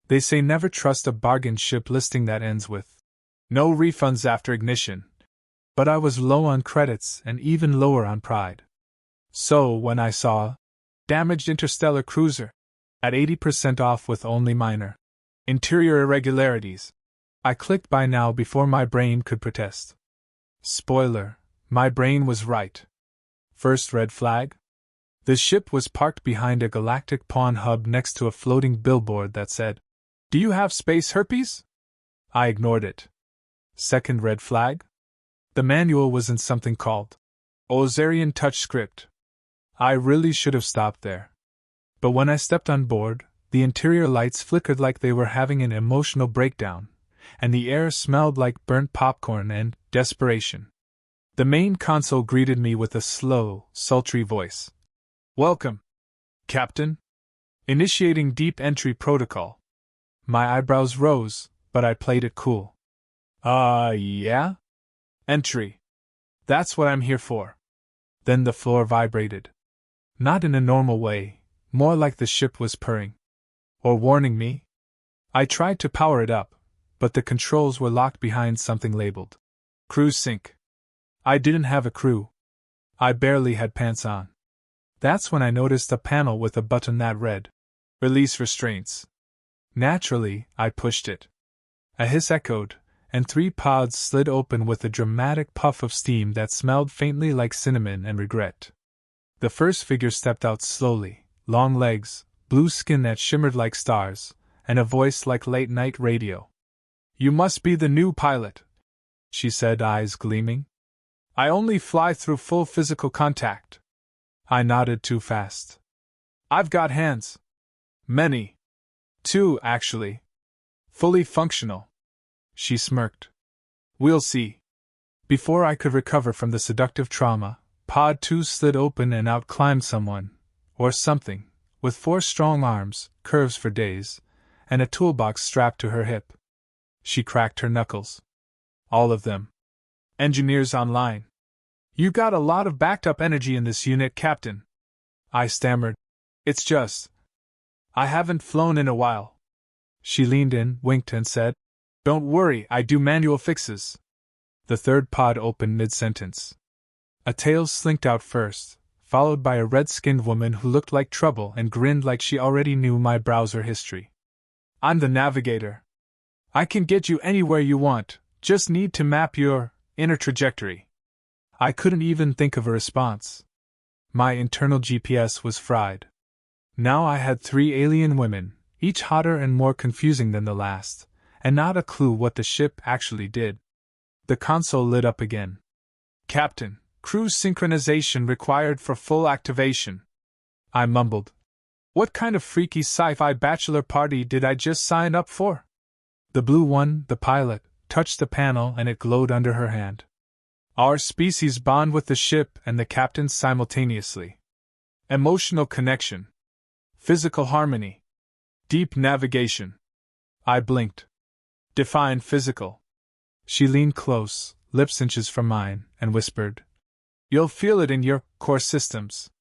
They say never trust a bargain ship listing that ends with no refunds after ignition. But I was low on credits and even lower on pride. So when I saw damaged interstellar cruiser at 80% off with only minor interior irregularities, I clicked buy now before my brain could protest. Spoiler, my brain was right. First red flag? The ship was parked behind a galactic pawn hub next to a floating billboard that said, "Do you have space herpes?" I ignored it. Second red flag? The manual was in something called Ozarian Touch Script. I really should have stopped there. But when I stepped on board, the interior lights flickered like they were having an emotional breakdown, and the air smelled like burnt popcorn and desperation. The main console greeted me with a slow, sultry voice. "Welcome, Captain. Initiating deep entry protocol." My eyebrows rose, but I played it cool. Yeah? Entry. That's what I'm here for." Then the floor vibrated. Not in a normal way, more like the ship was purring. Or warning me. I tried to power it up, but the controls were locked behind something labeled Crew Sync. I didn't have a crew. I barely had pants on. That's when I noticed a panel with a button that read, "Release restraints." Naturally, I pushed it. A hiss echoed, and 3 pods slid open with a dramatic puff of steam that smelled faintly like cinnamon and regret. The first figure stepped out slowly, long legs, blue skin that shimmered like stars, and a voice like late-night radio. "You must be the new pilot," she said, eyes gleaming. "I only fly through full physical contact." I nodded too fast. "I've got hands. Many. 2, actually. Fully functional." She smirked. "We'll see." Before I could recover from the seductive trauma, Pod 2 slid open and out climbed someone, or something, with 4 strong arms, curves for days, and a toolbox strapped to her hip. She cracked her knuckles. "All of them. Engineers online. You got a lot of backed-up energy in this unit, Captain." I stammered. "It's just, I haven't flown in a while." She leaned in, winked, and said, "Don't worry, I do manual fixes." The third pod opened mid-sentence. A tail slinked out first, followed by a red-skinned woman who looked like trouble and grinned like she already knew my browser history. "I'm the navigator. I can get you anywhere you want, just need to map your inner trajectory." I couldn't even think of a response. My internal GPS was fried. Now I had 3 alien women, each hotter and more confusing than the last, and not a clue what the ship actually did. The console lit up again. "Captain, cruise synchronization required for full activation." I mumbled. What kind of freaky sci-fi bachelor party did I just sign up for? The blue one, the pilot, touched the panel and it glowed under her hand. "Our species bond with the ship and the captain simultaneously. Emotional connection. Physical harmony. Deep navigation." I blinked. "Define physical." She leaned close, lips inches from mine, and whispered, "You'll feel it in your core systems."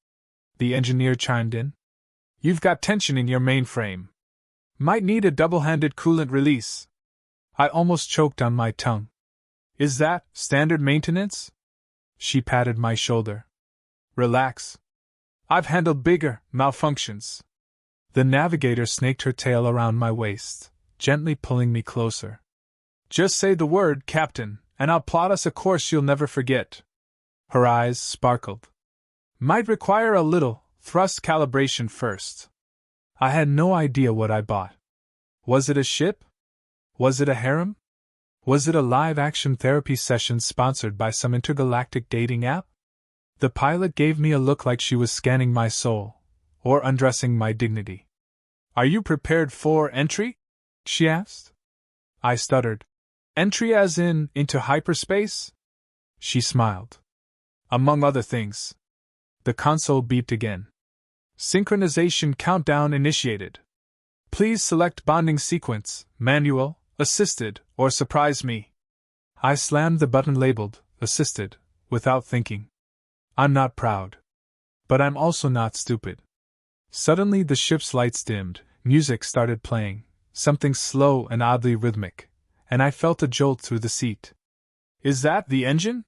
The engineer chimed in. "You've got tension in your mainframe. Might need a double-handed coolant release." I almost choked on my tongue. "Is that standard maintenance?" She patted my shoulder. "Relax. I've handled bigger malfunctions." The navigator snaked her tail around my waist, gently pulling me closer. "Just say the word, Captain, and I'll plot us a course you'll never forget." Her eyes sparkled. "Might require a little thrust calibration first." I had no idea what I bought. Was it a ship? Was it a harem? Was it a live-action therapy session sponsored by some intergalactic dating app? The pilot gave me a look like she was scanning my soul, or undressing my dignity. "Are you prepared for entry?" she asked. I stuttered. "Entry as in, into hyperspace?" She smiled. "Among other things." The console beeped again. "Synchronization countdown initiated. Please select bonding sequence, manual, assisted, or surprise me." I slammed the button labeled assisted, without thinking. I'm not proud. But I'm also not stupid. Suddenly the ship's lights dimmed, music started playing, something slow and oddly rhythmic, and I felt a jolt through the seat. "Is that the engine?"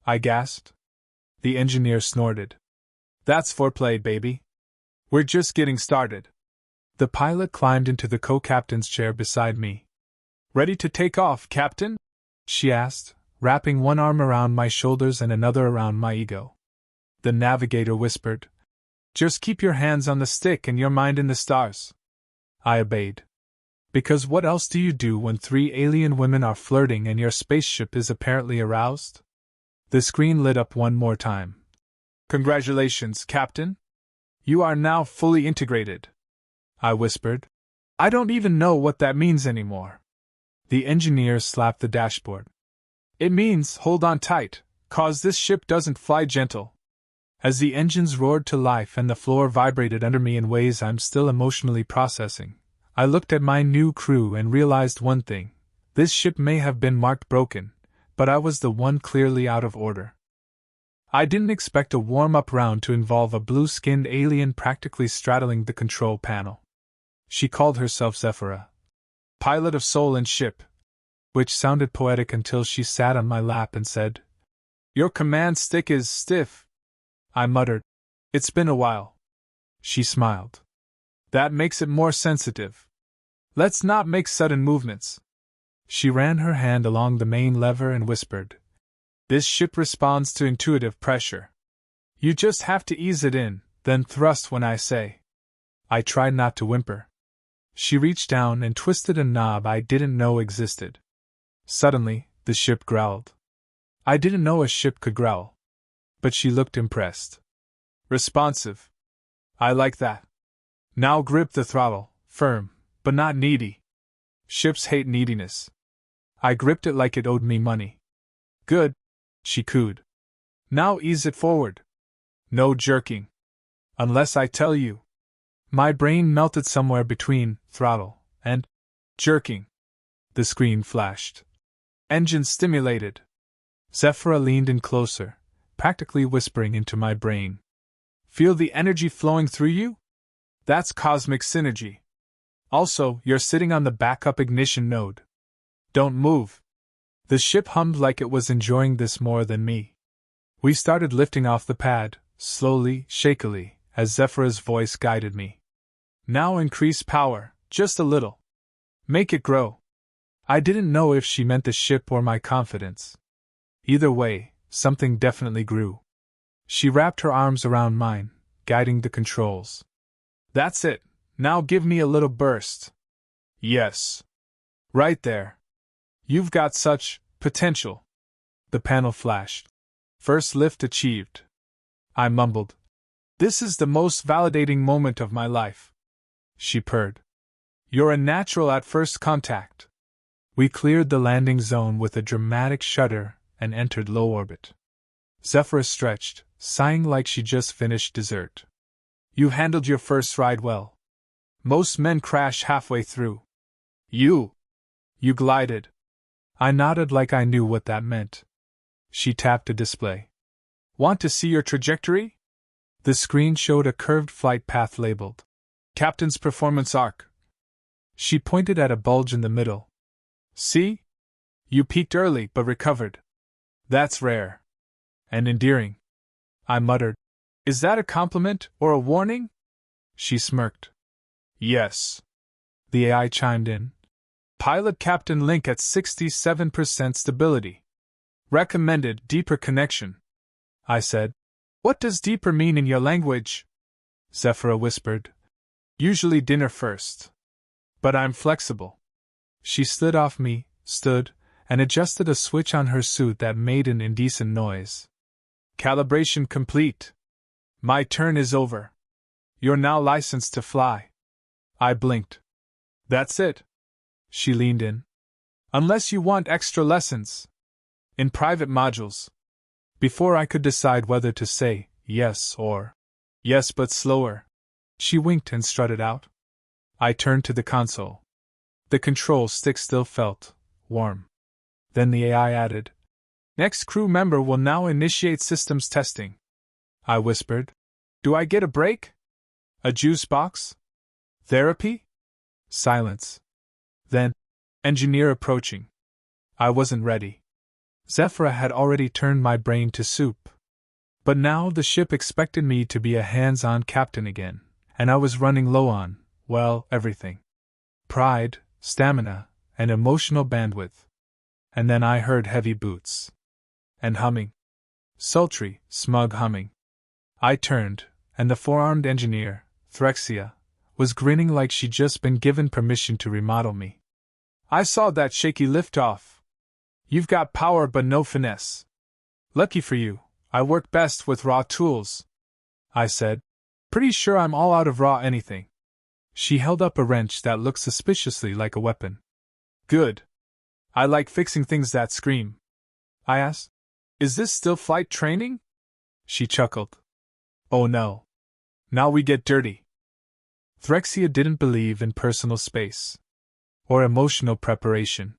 I gasped. The engineer snorted. "That's foreplay, baby. We're just getting started." The pilot climbed into the co-captain's chair beside me. "Ready to take off, Captain?" she asked, wrapping one arm around my shoulders and another around my ego. The navigator whispered, "Just keep your hands on the stick and your mind in the stars." I obeyed. Because what else do you do when 3 alien women are flirting and your spaceship is apparently aroused? The screen lit up one more time. "Congratulations, Captain. You are now fully integrated," I whispered. "I don't even know what that means anymore." The engineer slapped the dashboard. "It means hold on tight, 'cause this ship doesn't fly gentle." As the engines roared to life and the floor vibrated under me in ways I'm still emotionally processing, I looked at my new crew and realized one thing. This ship may have been marked broken, but I was the one clearly out of order. I didn't expect a warm-up round to involve a blue-skinned alien practically straddling the control panel. She called herself Zephyrah, pilot of soul and ship, which sounded poetic until she sat on my lap and said, "Your command stick is stiff." I muttered, "It's been a while." She smiled. "That makes it more sensitive. Let's not make sudden movements." She ran her hand along the main lever and whispered, "This ship responds to intuitive pressure. You just have to ease it in, then thrust when I say." I tried not to whimper. She reached down and twisted a knob I didn't know existed. Suddenly, the ship growled. I didn't know a ship could growl. But she looked impressed. "Responsive. I like that. Now grip the throttle, firm, but not needy. Ships hate neediness." I gripped it like it owed me money. "Good," she cooed. "Now ease it forward. No jerking. Unless I tell you." My brain melted somewhere between throttle and jerking. The screen flashed. "Engine stimulated." Zephyrah leaned in closer, practically whispering into my brain. "Feel the energy flowing through you? That's cosmic synergy. Also, you're sitting on the backup ignition node. Don't move." The ship hummed like it was enjoying this more than me. We started lifting off the pad, slowly, shakily, as Zephyrah's voice guided me. "Now increase power, just a little. Make it grow." I didn't know if she meant the ship or my confidence. Either way, something definitely grew. She wrapped her arms around mine, guiding the controls. "That's it, now give me a little burst." "Yes. Right there. You've got such potential." The panel flashed. "First lift achieved." I mumbled, "This is the most validating moment of my life." She purred. "You're a natural at first contact." We cleared the landing zone with a dramatic shudder and entered low orbit. Zephyrah stretched, sighing like she just finished dessert. "You handled your first ride well. Most men crash halfway through. You glided." I nodded like I knew what that meant. She tapped a display. "Want to see your trajectory?" The screen showed a curved flight path labeled Captain's Performance Arc. She pointed at a bulge in the middle. "See? You peaked early but recovered. That's rare. And endearing." I muttered, "Is that a compliment or a warning?" She smirked. "Yes." The AI chimed in. "Pilot Captain Link at 67% stability. Recommended deeper connection." I said, "What does deeper mean in your language?" Zephyrah whispered, "Usually dinner first. But I'm flexible." She slid off me, stood, and adjusted a switch on her suit that made an indecent noise. "Calibration complete. My turn is over. You're now licensed to fly." I blinked. "That's it?" She leaned in. "Unless you want extra lessons. In private modules." Before I could decide whether to say yes or yes but slower, she winked and strutted out. I turned to the console. The control stick still felt warm. Then the AI added, "Next crew member will now initiate systems testing." I whispered, "Do I get a break? A juice box? Therapy?" Silence. Then, engineer approaching. I wasn't ready. Zephyra had already turned my brain to soup. But now the ship expected me to be a hands-on captain again, and I was running low on, well, everything. Pride, stamina, and emotional bandwidth. And then I heard heavy boots. And humming. Sultry, smug humming. I turned, and the four-armed engineer, Threxia, was grinning like she'd just been given permission to remodel me. I saw that shaky lift-off. You've got power but no finesse. Lucky for you, I work best with raw tools, I said. Pretty sure I'm all out of raw anything. She held up a wrench that looked suspiciously like a weapon. Good. I like fixing things that scream. I asked. Is this still flight training? She chuckled. Oh no. Now we get dirty. Threxia didn't believe in personal space. Or emotional preparation.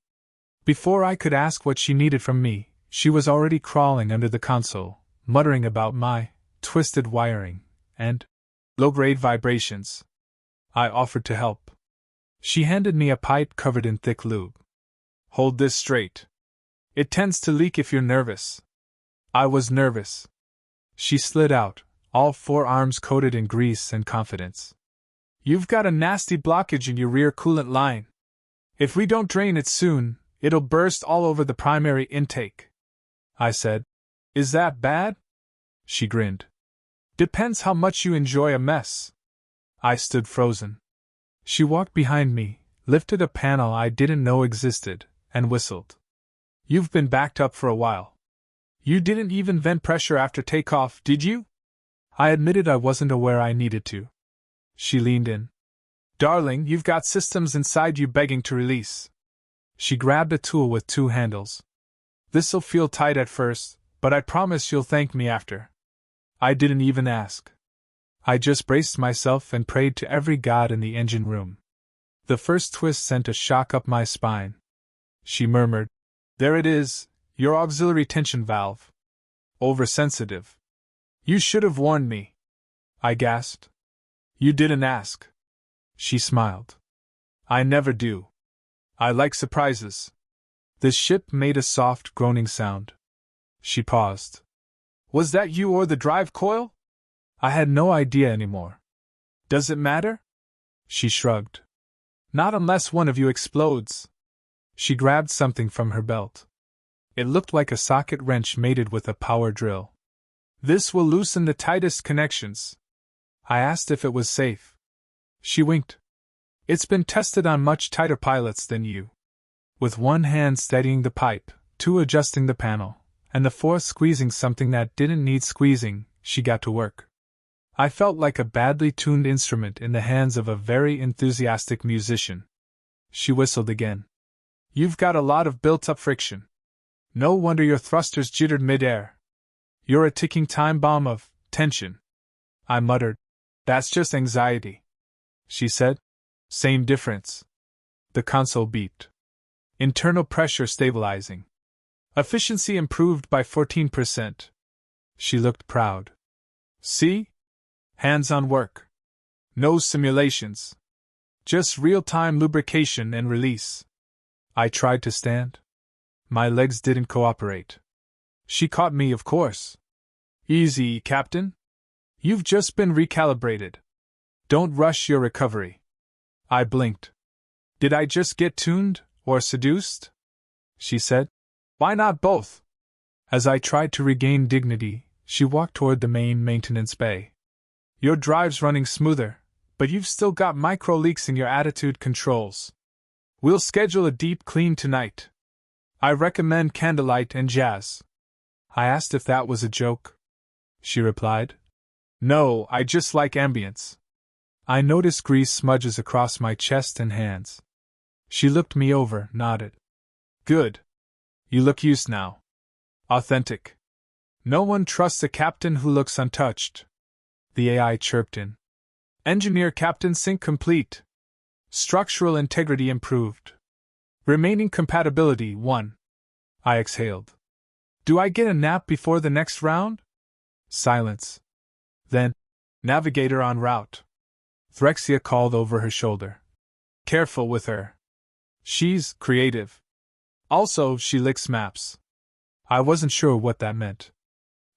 Before I could ask what she needed from me, she was already crawling under the console, muttering about my twisted wiring and low-grade vibrations. I offered to help. She handed me a pipe covered in thick lube. Hold this straight. It tends to leak if you're nervous. I was nervous. She slid out, all four arms coated in grease and confidence. You've got a nasty blockage in your rear coolant line. If we don't drain it soon, it'll burst all over the primary intake. I said. Is that bad? She grinned. Depends how much you enjoy a mess. I stood frozen. She walked behind me, lifted a panel I didn't know existed, and whistled. You've been backed up for a while. You didn't even vent pressure after takeoff, did you? I admitted I wasn't aware I needed to. She leaned in. Darling, you've got systems inside you begging to release. She grabbed a tool with two handles. This'll feel tight at first, but I promise you'll thank me after. I didn't even ask. I just braced myself and prayed to every god in the engine room. The first twist sent a shock up my spine. She murmured, There it is, your auxiliary tension valve. Oversensitive. You should have warned me. I gasped. You didn't ask. She smiled. I never do. I like surprises. The ship made a soft groaning sound. She paused. Was that you or the drive coil? I had no idea anymore. Does it matter? She shrugged. Not unless one of you explodes. She grabbed something from her belt. It looked like a socket wrench mated with a power drill. This will loosen the tightest connections. I asked if it was safe. She winked. It's been tested on much tighter pilots than you. With one hand steadying the pipe, two adjusting the panel, and the fourth squeezing something that didn't need squeezing, she got to work. I felt like a badly tuned instrument in the hands of a very enthusiastic musician. She whistled again. You've got a lot of built-up friction. No wonder your thrusters jittered mid-air. You're a ticking time bomb of tension. I muttered. That's just anxiety. She said. Same difference. The console beeped. Internal pressure stabilizing. Efficiency improved by 14%. She looked proud. See? Hands-on work. No simulations. Just real-time lubrication and release. I tried to stand. My legs didn't cooperate. She caught me, of course. Easy, Captain. You've just been recalibrated. Don't rush your recovery. I blinked. Did I just get tuned, or seduced? She said. Why not both? As I tried to regain dignity, she walked toward the main maintenance bay. Your drive's running smoother, but you've still got micro leaks in your attitude controls. We'll schedule a deep clean tonight. I recommend candlelight and jazz. I asked if that was a joke. She replied. No, I just like ambience. I noticed grease smudges across my chest and hands. She looked me over, nodded. Good. You look used now. Authentic. No one trusts a captain who looks untouched. The AI chirped in. Engineer Captain Sync complete. Structural integrity improved. Remaining compatibility 1. I exhaled. Do I get a nap before the next round? Silence. Then, navigator en route. Threxia called over her shoulder. Careful with her. She's creative. Also, she licks maps. I wasn't sure what that meant.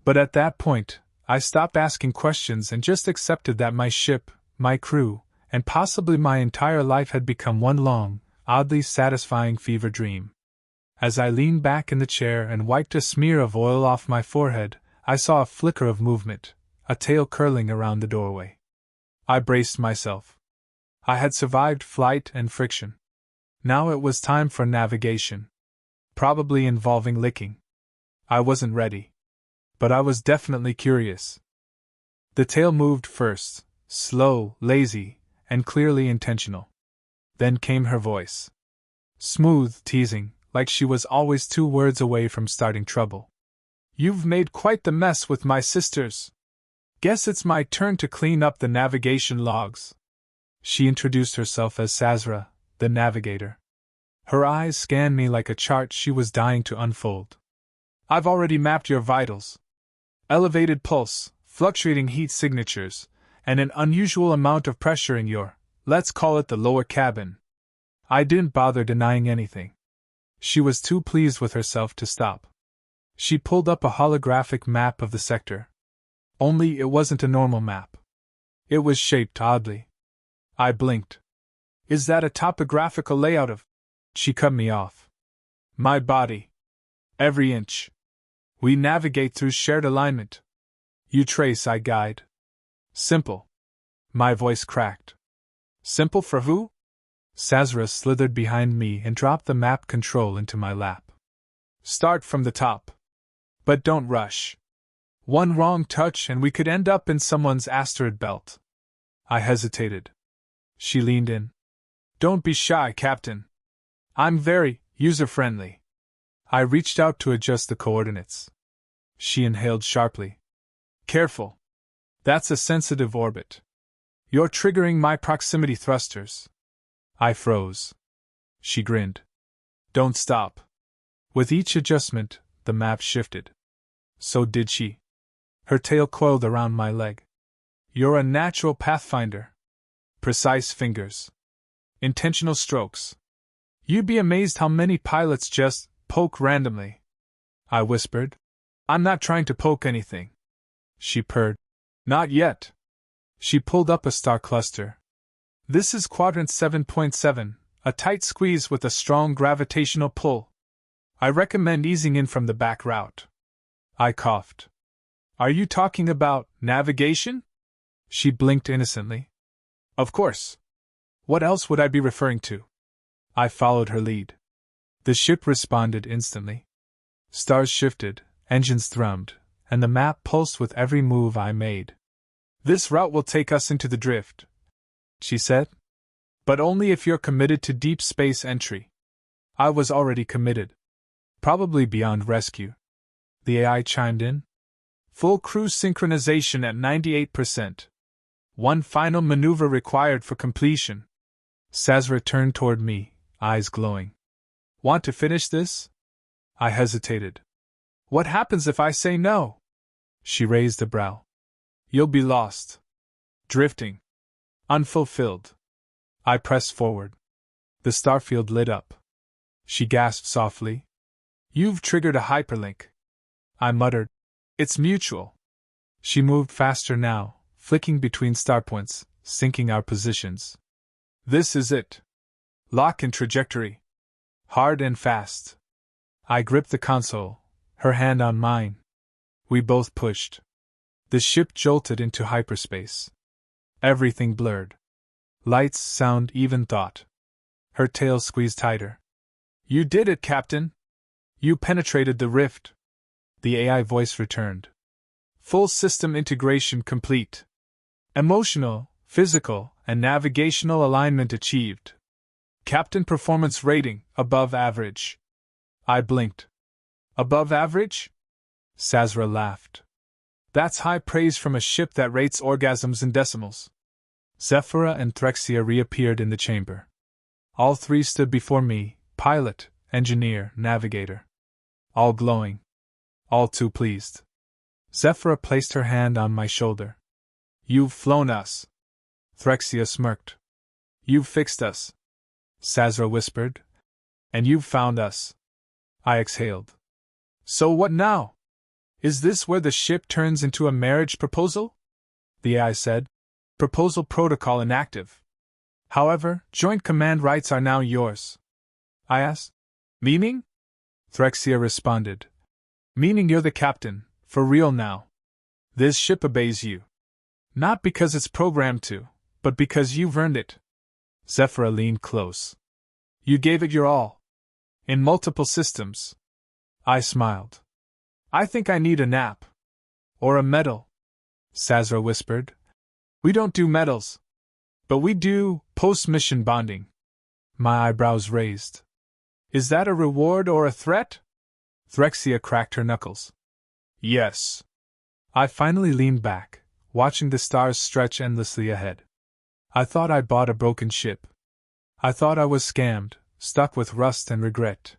But at that point, I stopped asking questions and just accepted that my ship, my crew, and possibly my entire life had become one long, oddly satisfying fever dream. As I leaned back in the chair and wiped a smear of oil off my forehead, I saw a flicker of movement, a tail curling around the doorway. I braced myself. I had survived flight and friction. Now it was time for navigation. Probably involving licking. I wasn't ready. But I was definitely curious. The tail moved first, slow, lazy, and clearly intentional. Then came her voice. Smooth, teasing, like she was always 2 words away from starting trouble. You've made quite the mess with my sisters. Guess it's my turn to clean up the navigation logs. She introduced herself as Sazra, the navigator. Her eyes scanned me like a chart she was dying to unfold. I've already mapped your vitals. Elevated pulse, fluctuating heat signatures, and an unusual amount of pressure in your, let's call it the lower cabin. I didn't bother denying anything. She was too pleased with herself to stop. She pulled up a holographic map of the sector. Only it wasn't a normal map. It was shaped oddly. I blinked. Is that a topographical layout of? She cut me off. My body. Every inch. We navigate through shared alignment. You trace, I guide. Simple. My voice cracked. Simple for who? Sazra slithered behind me and dropped the map control into my lap. Start from the top. But don't rush. One wrong touch and we could end up in someone's asteroid belt. I hesitated. She leaned in. Don't be shy, Captain. I'm very user-friendly. I reached out to adjust the coordinates. She inhaled sharply. Careful. That's a sensitive orbit. You're triggering my proximity thrusters. I froze. She grinned. Don't stop. With each adjustment, the map shifted. So did she. Her tail coiled around my leg. You're a natural pathfinder. Precise fingers. Intentional strokes. You'd be amazed how many pilots just poke randomly. I whispered. I'm not trying to poke anything. She purred. Not yet. She pulled up a star cluster. This is quadrant 7.7, a tight squeeze with a strong gravitational pull. I recommend easing in from the back route. I coughed. Are you talking about navigation? She blinked innocently. Of course. What else would I be referring to? I followed her lead. The ship responded instantly. Stars shifted, engines thrummed, and the map pulsed with every move I made. This route will take us into the drift, she said. But only if you're committed to deep space entry. I was already committed. Probably beyond rescue. The AI chimed in. Full crew synchronization at 98%. One final maneuver required for completion. Sazra turned toward me, eyes glowing. Want to finish this? I hesitated. What happens if I say no? She raised a brow. You'll be lost. Drifting. Unfulfilled. I pressed forward. The starfield lit up. She gasped softly. You've triggered a hyperlink. I muttered. It's mutual. She moved faster now, flicking between starpoints, syncing our positions. This is it. Lock in trajectory. Hard and fast. I gripped the console, her hand on mine. We both pushed. The ship jolted into hyperspace. Everything blurred. Lights, sound, even thought. Her tail squeezed tighter. You did it, Captain. You penetrated the rift. The AI voice returned. Full system integration complete. Emotional, physical, and navigational alignment achieved. Captain performance rating, above average. I blinked. Above average? Sazra laughed. That's high praise from a ship that rates orgasms in decimals. Zephyra and Threxia reappeared in the chamber. All three stood before me, pilot, engineer, navigator. All glowing. All too pleased. Zephyra placed her hand on my shoulder. You've flown us. Threxia smirked. You've fixed us. Sazra whispered, And you've found us. I exhaled. So what now? Is this where the ship turns into a marriage proposal? The AI said. Proposal protocol inactive. However, joint command rights are now yours. I asked. Meaning? Threxia responded. Meaning you're the captain, for real now. This ship obeys you. Not because it's programmed to, but because you've earned it. Zephyra leaned close. You gave it your all. In multiple systems. I smiled. I think I need a nap. Or a medal. Sazra whispered. We don't do medals. But we do post-mission bonding. My eyebrows raised. Is that a reward or a threat? Threxia cracked her knuckles. Yes. I finally leaned back, watching the stars stretch endlessly ahead. I thought I'd bought a broken ship. I thought I was scammed, stuck with rust and regret.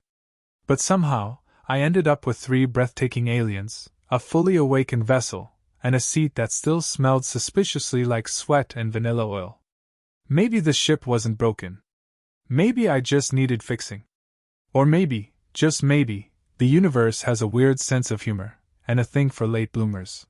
But somehow, I ended up with 3 breathtaking aliens, a fully awakened vessel, and a seat that still smelled suspiciously like sweat and vanilla oil. Maybe the ship wasn't broken. Maybe I just needed fixing. Or maybe, just maybe, the universe has a weird sense of humor, and a thing for late bloomers.